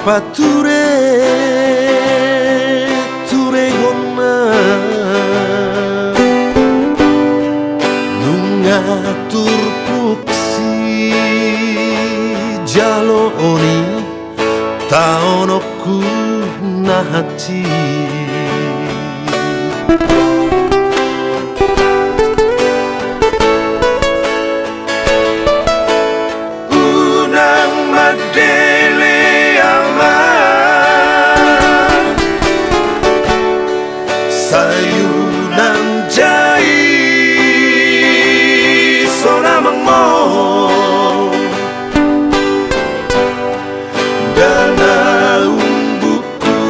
pature ture gonna nungatur puksi jaloni taonoku nahati unang madele ama sayunan jai sonamang mo dana umbuku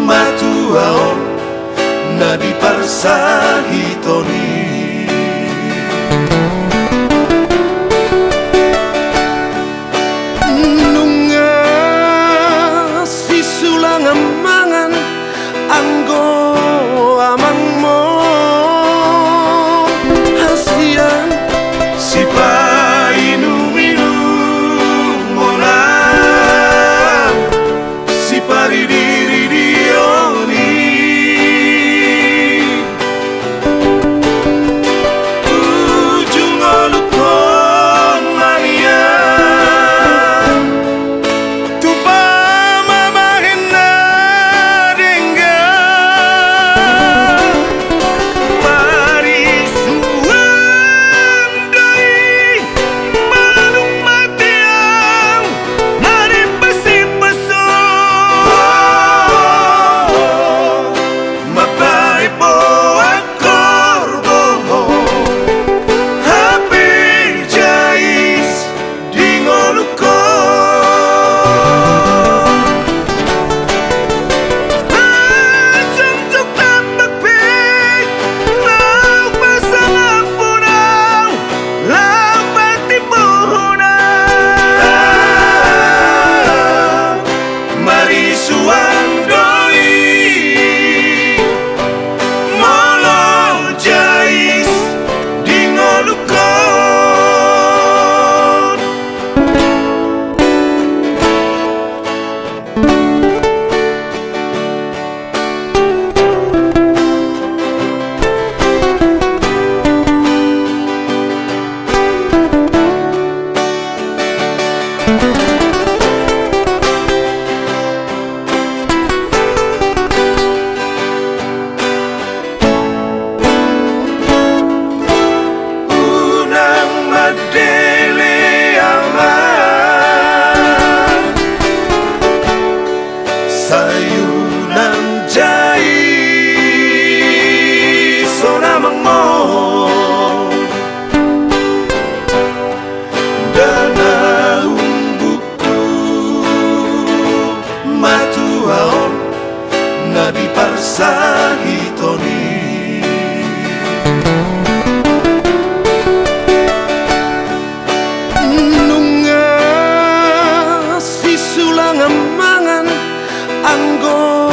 matuaon nadi parsahitoni nunga sisulang amangan anggo amang mo hasian si painu-minum mona si paridiri-dioni ujung olukon mania tupa mamahena dengga mari suang dai manung matiang nari pesi-peso mapai boat korbo hape jais dingolukon Jumjuk tambak pik lau pasang ampunang lau pati puhunang mari suang doi molo jais dingolukon unang madele ama sayunan jai sonamang mo dana umbuku matuaon nadi parsahitoni nunga sisulang amangan anggo